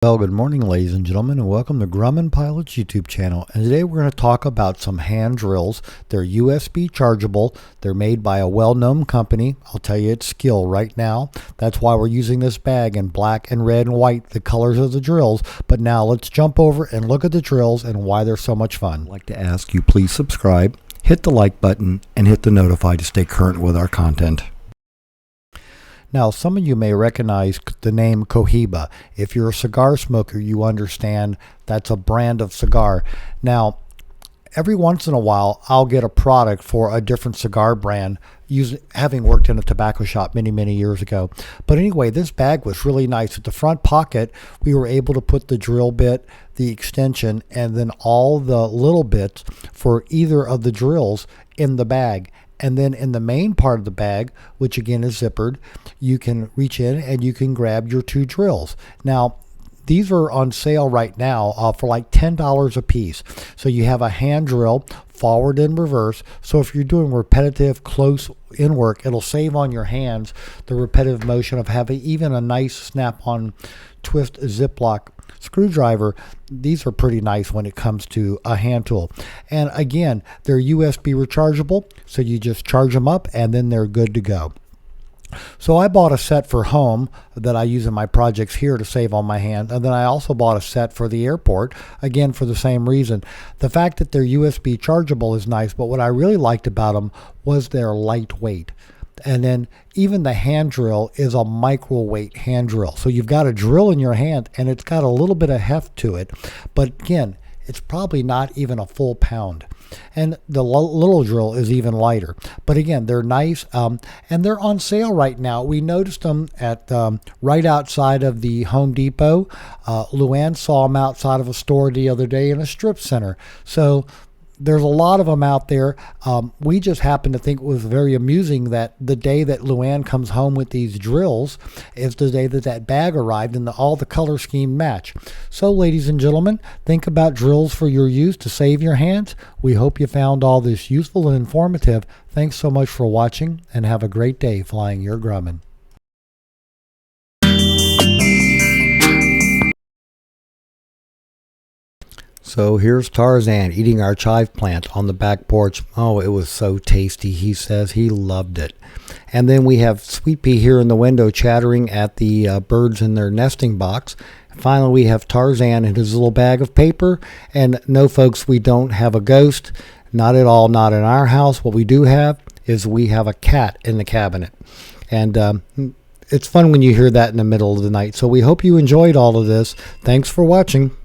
Well, good morning, ladies and gentlemen, and welcome to Grumman Pilot's YouTube channel. And today we're going to talk about some hand drills. They're USB chargeable. They're made by a well-known company. I'll tell you it's Skill right now. That's why we're using this bag in black and red and white, the colors of the drills. But now let's jump over and look at the drills and why they're so much fun. I'd like to ask you please subscribe, hit the like button, and hit the notify to stay current with our content. Now, some of you may recognize the name Cohiba. If you're a cigar smoker, you understand that's a brand of cigar. Now, every once in a while, I'll get a product for a different cigar brand, having worked in a tobacco shop many years ago. But anyway, this bag was really nice. At the front pocket, we were able to put the drill bit, the extension, and then all the little bits for either of the drills in the bag. And then in the main part of the bag, which again is zippered, you can reach in and you can grab your two drills. Now, these are on sale right now for like $10 a piece. So you have a hand drill, forward and reverse. So if you're doing repetitive close in work, it'll save on your hands the repetitive motion of having even a nice snap-on twist Ziploc screwdriver. These are pretty nice when it comes to a hand tool. And again, they're USB rechargeable, so you just charge them up and then they're good to go. So I bought a set for home that I use in my projects here to save on my hand, and then I also bought a set for the airport, again for the same reason. The fact that they're USB chargeable is nice, but what I really liked about them was their lightweight. And then even the hand drill is a microweight hand drill. So you've got a drill in your hand and it's got a little bit of heft to it. But again, it's probably not even a full pound. And the little drill is even lighter. But again, they're nice and they're on sale right now. We noticed them at right outside of the Home Depot. Luann saw them outside of a store the other day in a strip center. So there's a lot of them out there. We just happen to think it was very amusing that the day that Luann comes home with these drills is the day that that bag arrived and all the color scheme match. So ladies and gentlemen, think about drills for your use to save your hands. We hope you found all this useful and informative. Thanks so much for watching and have a great day flying your Grumman. So here's Tarzan eating our chive plant on the back porch. Oh, it was so tasty. He says he loved it. And then we have Sweet Pea here in the window chattering at the birds in their nesting box. Finally, we have Tarzan in his little bag of paper. And no, folks, we don't have a ghost. Not at all, not in our house. What we do have is we have a cat in the cabinet. And it's fun when you hear that in the middle of the night. So we hope you enjoyed all of this. Thanks for watching.